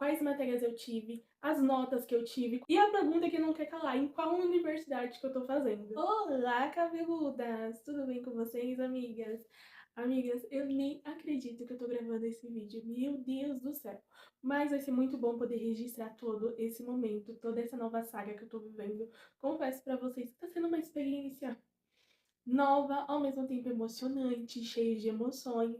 quais matérias eu tive, as notas que eu tive e a pergunta que não quer calar, em qual universidade que eu tô fazendo. Olá, cabeludas! Tudo bem com vocês, amigas? Amigas, eu nem acredito que eu tô gravando esse vídeo, meu Deus do céu! Mas vai ser muito bom poder registrar todo esse momento, toda essa nova saga que eu tô vivendo. Confesso pra vocês que tá sendo uma experiência nova, ao mesmo tempo emocionante, cheia de emoções.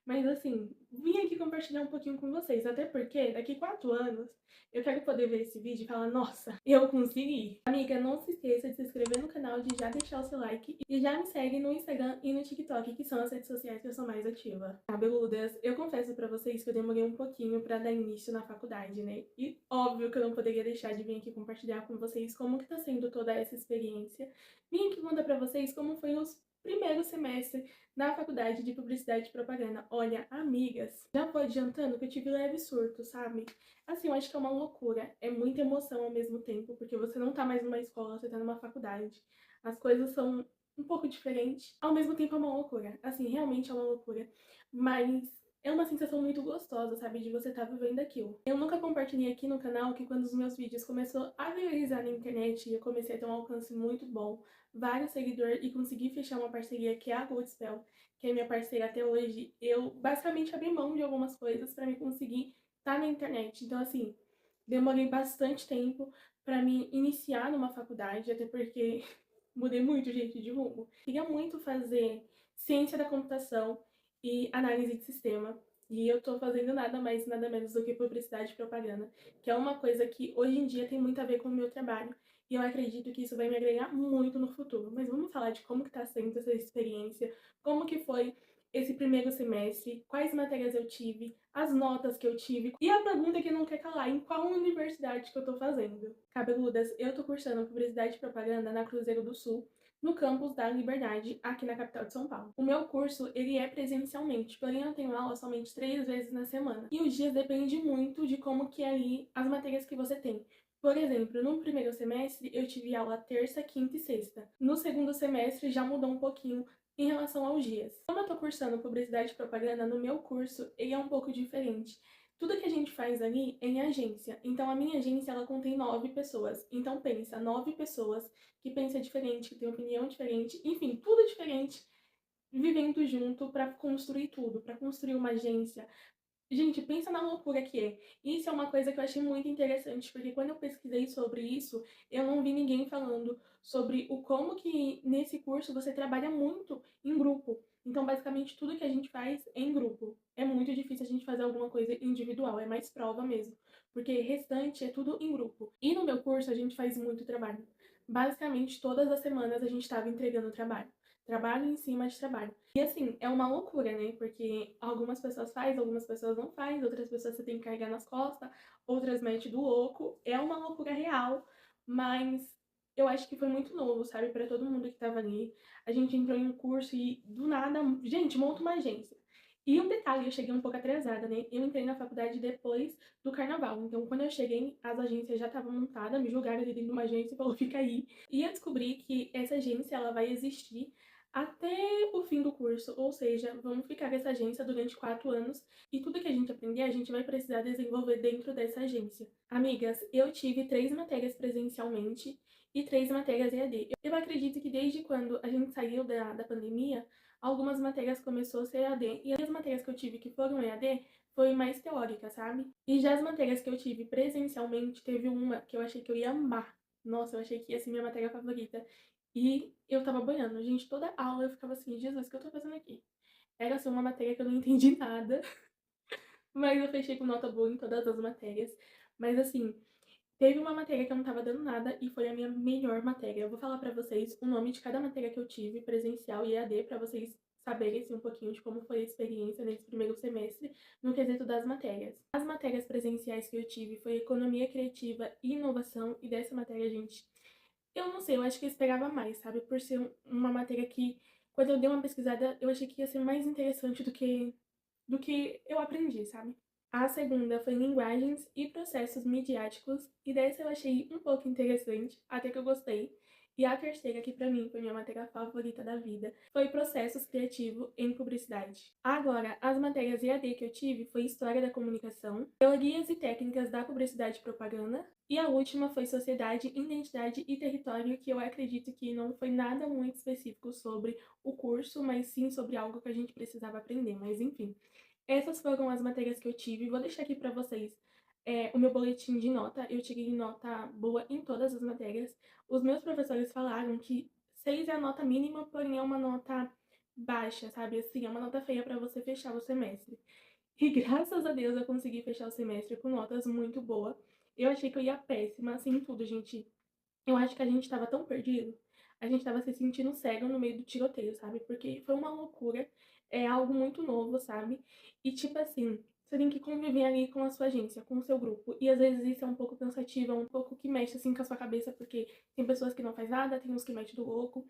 Mas assim, vim aqui compartilhar um pouquinho com vocês, até porque daqui 4 anos eu quero poder ver esse vídeo e falar, nossa, eu consegui! Amiga, não se esqueça de se inscrever no canal, de já deixar o seu like e já me segue no Instagram e no TikTok, que são as redes sociais que eu sou mais ativa. Cabeludas, eu confesso pra vocês que eu demorei um pouquinho pra dar início na faculdade, né? E óbvio que eu não poderia deixar de vir aqui compartilhar com vocês como que tá sendo toda essa experiência. Vim aqui contar pra vocês como foi os primeiros semestres na faculdade de Publicidade e Propaganda. Olha, amigas, já vou adiantando que eu tive leve surto, sabe? Assim, eu acho que é uma loucura, é muita emoção ao mesmo tempo, porque você não tá mais numa escola, você tá numa faculdade. As coisas são um pouco diferentes, ao mesmo tempo é uma loucura. Assim, realmente é uma loucura, mas é uma sensação muito gostosa, sabe, de você estar vivendo aquilo. Eu nunca compartilhei aqui no canal que quando os meus vídeos começou a viralizar na internet e eu comecei a ter um alcance muito bom, vários seguidores e consegui fechar uma parceria que é a Goldspell, que é minha parceira até hoje, eu basicamente abri mão de algumas coisas pra me conseguir estar na internet. Então, assim, demorei bastante tempo pra me iniciar numa faculdade, até porque mudei muito, gente, de rumo. Queria muito fazer ciência da computação e análise de sistema. E eu tô fazendo nada mais, nada menos do que publicidade e propaganda, que é uma coisa que hoje em dia tem muito a ver com o meu trabalho. E eu acredito que isso vai me agregar muito no futuro. Mas vamos falar de como que tá sendo essa experiência, como que foi esse primeiro semestre, quais matérias eu tive, as notas que eu tive e a pergunta que não quer calar, em qual universidade que eu tô fazendo. Cabeludas, eu tô cursando Publicidade e Propaganda na Cruzeiro do Sul, no campus da Liberdade, aqui na capital de São Paulo. O meu curso, ele é presencialmente, porém eu tenho aula somente 3 vezes na semana. E os dias dependem muito de como que é ali as matérias que você tem. Por exemplo, no primeiro semestre eu tive aula terça, quinta e sexta. No segundo semestre já mudou um pouquinho em relação aos dias. Como eu tô cursando Publicidade e Propaganda, no meu curso ele é um pouco diferente. Tudo que a gente faz ali é em agência. Então a minha agência ela contém 9 pessoas. Então pensa, 9 pessoas que pensam diferente, que têm opinião diferente, enfim, tudo diferente, vivendo junto para construir tudo, para construir uma agência. Gente, pensa na loucura que é. Isso é uma coisa que eu achei muito interessante, porque quando eu pesquisei sobre isso, eu não vi ninguém falando sobre o como que nesse curso você trabalha muito em grupo. Então, basicamente, tudo que a gente faz é em grupo. É muito difícil a gente fazer alguma coisa individual, é mais prova mesmo, porque restante é tudo em grupo. E no meu curso a gente faz muito trabalho. Basicamente, todas as semanas a gente estava entregando trabalho. Trabalho em cima de trabalho. E assim, é uma loucura, né? Porque algumas pessoas fazem, algumas pessoas não fazem, outras pessoas você tem que carregar nas costas, outras mete do louco. É uma loucura real, mas eu acho que foi muito novo, sabe? Pra todo mundo que tava ali. A gente entrou em um curso e do nada, gente, monta uma agência. E um detalhe, eu cheguei um pouco atrasada, né? Eu entrei na faculdade depois do carnaval. Então, quando eu cheguei, as agências já estavam montadas, me jogaram ali dentro de uma agência e falou, fica aí. E eu descobri que essa agência, ela vai existir até o fim do curso, ou seja, vamos ficar nessa agência durante 4 anos e tudo que a gente aprender, a gente vai precisar desenvolver dentro dessa agência. Amigas, eu tive 3 matérias presencialmente e 3 matérias EAD. Eu acredito que desde quando a gente saiu da pandemia, algumas matérias começou a ser EAD e as matérias que eu tive que foram EAD foi mais teórica, sabe? E já as matérias que eu tive presencialmente, teve uma que eu achei que eu ia amar. Nossa, eu achei que ia ser minha matéria favorita. E eu tava boiando. Gente, toda aula eu ficava assim, Jesus, o que eu tô fazendo aqui? Era assim uma matéria que eu não entendi nada, mas eu fechei com nota boa em todas as matérias. Mas assim, teve uma matéria que eu não tava dando nada e foi a minha melhor matéria. Eu vou falar pra vocês o nome de cada matéria que eu tive, presencial e EAD, pra vocês saberem assim, um pouquinho de como foi a experiência nesse primeiro semestre no quesito das matérias. As matérias presenciais que eu tive foi Economia Criativa e Inovação, e dessa matéria, gente, eu não sei, eu acho que eu esperava mais, sabe? Por ser uma matéria que, quando eu dei uma pesquisada, eu achei que ia ser mais interessante do que eu aprendi, sabe? A segunda foi Linguagens e Processos Midiáticos, e dessa eu achei um pouco interessante, até que eu gostei. E a terceira, que pra mim foi minha matéria favorita da vida, foi Processos Criativo em Publicidade. Agora, as matérias EAD que eu tive foi História da Comunicação, Teorias e Técnicas da Publicidade e Propaganda, e a última foi Sociedade, Identidade e Território, que eu acredito que não foi nada muito específico sobre o curso, mas sim sobre algo que a gente precisava aprender, mas enfim. Essas foram as matérias que eu tive. Vou deixar aqui pra vocês o meu boletim de nota. Eu tirei nota boa em todas as matérias. Os meus professores falaram que 6 é a nota mínima, porém é uma nota baixa, sabe? Assim, é uma nota feia pra você fechar o semestre. E graças a Deus eu consegui fechar o semestre com notas muito boas. Eu achei que eu ia péssima, assim, em tudo, gente. Eu acho que a gente estava tão perdido, a gente estava se sentindo cego no meio do tiroteio, sabe? Porque foi uma loucura, é algo muito novo, sabe? E tipo assim, você tem que conviver ali com a sua agência, com o seu grupo. E às vezes isso é um pouco cansativo, é um pouco que mexe assim com a sua cabeça, porque tem pessoas que não faz nada, tem uns que mexem do louco.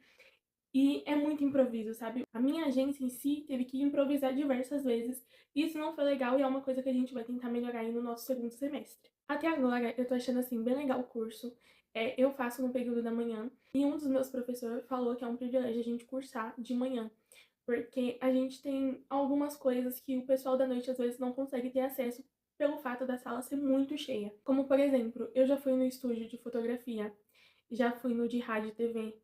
E é muito improviso, sabe? A minha agência em si teve que improvisar diversas vezes. E isso não foi legal e é uma coisa que a gente vai tentar melhorar aí no nosso segundo semestre. Até agora, eu tô achando, assim, bem legal o curso. Eu faço no período da manhã. E um dos meus professores falou que é um privilégio a gente cursar de manhã. Porque a gente tem algumas coisas que o pessoal da noite às vezes não consegue ter acesso pelo fato da sala ser muito cheia. Como, por exemplo, eu já fui no estúdio de fotografia, já fui no de rádio e TV,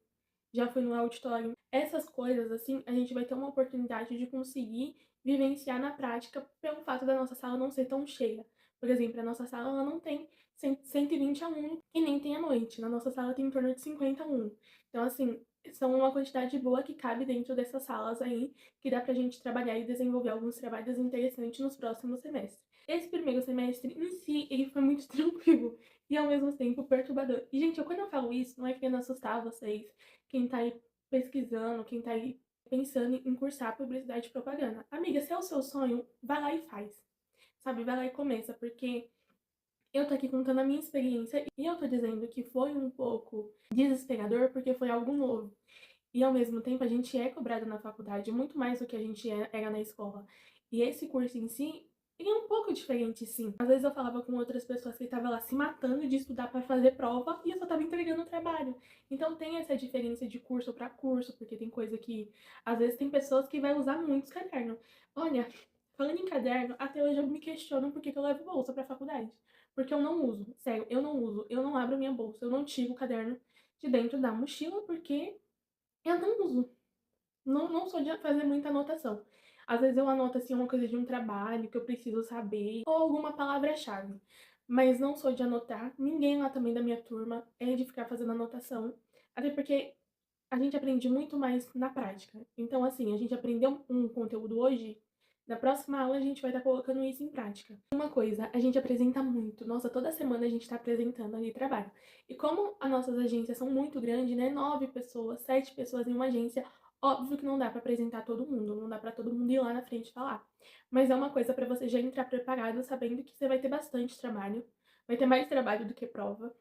já fui no auditório. Essas coisas, assim, a gente vai ter uma oportunidade de conseguir vivenciar na prática pelo fato da nossa sala não ser tão cheia. Por exemplo, a nossa sala ela não tem 120 alunos e nem tem à noite. Na nossa sala tem em torno de 50 alunos. Então, assim, são uma quantidade boa que cabe dentro dessas salas aí, que dá pra gente trabalhar e desenvolver alguns trabalhos interessantes nos próximos semestres. Esse primeiro semestre em si, ele foi muito tranquilo e ao mesmo tempo perturbador. E, gente, quando eu falo isso, não é querendo assustar vocês, quem tá aí pesquisando, quem tá aí pensando em cursar publicidade e propaganda. Amiga, se é o seu sonho, vai lá e faz. Sabe, vai lá e começa, porque eu tô aqui contando a minha experiência e eu tô dizendo que foi um pouco desesperador porque foi algo novo. E ao mesmo tempo a gente é cobrado na faculdade muito mais do que a gente era na escola. E esse curso em si, ele é um pouco diferente, sim. Às vezes eu falava com outras pessoas que estavam lá se matando de estudar para fazer prova e eu só tava entregando o trabalho. Então tem essa diferença de curso para curso, porque tem coisa que às vezes tem pessoas que vai usar muitos cadernos. Olha, falando em caderno, até hoje eu me questiono por que que eu levo bolsa pra faculdade. Porque eu não uso, sério, eu não uso, eu não abro minha bolsa, eu não tiro o caderno de dentro da mochila porque eu não uso. Não sou de fazer muita anotação. Às vezes eu anoto assim uma coisa de um trabalho que eu preciso saber ou alguma palavra-chave. Mas não sou de anotar. Ninguém lá também da minha turma é de ficar fazendo anotação. Até porque a gente aprende muito mais na prática. Então, assim, a gente aprendeu um conteúdo hoje, na próxima aula a gente vai estar colocando isso em prática. Uma coisa, a gente apresenta muito. Nossa, toda semana a gente está apresentando ali trabalho. E como as nossas agências são muito grandes, né? 9 pessoas, 7 pessoas em uma agência, óbvio que não dá para apresentar todo mundo, não dá para todo mundo ir lá na frente falar. Mas é uma coisa para você já entrar preparado, sabendo que você vai ter bastante trabalho, vai ter mais trabalho do que prova,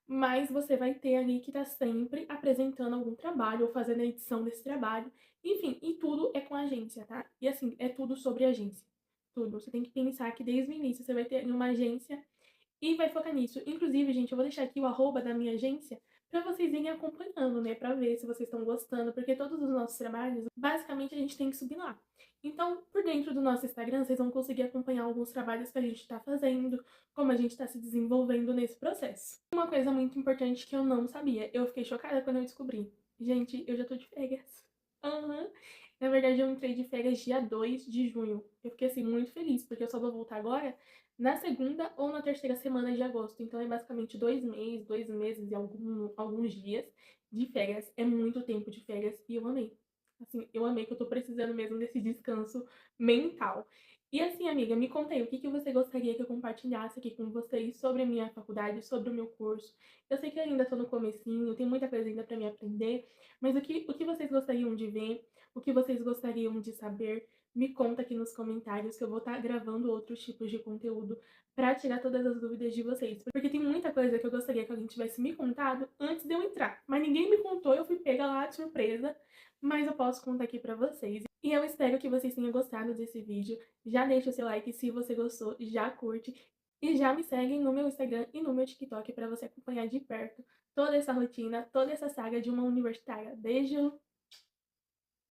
mas você vai ter ali que tá sempre apresentando algum trabalho ou fazendo a edição desse trabalho. Enfim, e tudo é com a agência, tá? E assim, é tudo sobre agência. Tudo. Você tem que pensar que desde o início você vai ter uma agência e vai focar nisso. Inclusive, gente, eu vou deixar aqui o arroba da minha agência para vocês irem acompanhando, né? Para ver se vocês estão gostando, porque todos os nossos trabalhos, basicamente, a gente tem que subir lá. Então, por dentro do nosso Instagram, vocês vão conseguir acompanhar alguns trabalhos que a gente está fazendo, como a gente está se desenvolvendo nesse processo. Uma coisa muito importante que eu não sabia, eu fiquei chocada quando eu descobri. Gente, eu já tô de férias. Aham. Na verdade, eu entrei de férias dia 2 de junho. Eu fiquei, assim, muito feliz, porque eu só vou voltar agora na segunda ou na terceira semana de agosto. Então é basicamente 2 meses e alguns dias de férias. É muito tempo de férias e eu amei. Assim, eu amei que eu tô precisando mesmo desse descanso mental. E assim, amiga, me conta aí, o que que você gostaria que eu compartilhasse aqui com vocês sobre a minha faculdade, sobre o meu curso? Eu sei que eu ainda tô no comecinho, tem muita coisa ainda pra me aprender, mas o que vocês gostariam de ver, o que vocês gostariam de saber? Me conta aqui nos comentários que eu vou estar gravando outros tipos de conteúdo para tirar todas as dúvidas de vocês. Porque tem muita coisa que eu gostaria que alguém tivesse me contado antes de eu entrar. Mas ninguém me contou, eu fui pega lá de surpresa. Mas eu posso contar aqui pra vocês. E eu espero que vocês tenham gostado desse vídeo. Já deixa o seu like se você gostou, já curte. E já me seguem no meu Instagram e no meu TikTok para você acompanhar de perto toda essa rotina, toda essa saga de uma universitária. Beijo!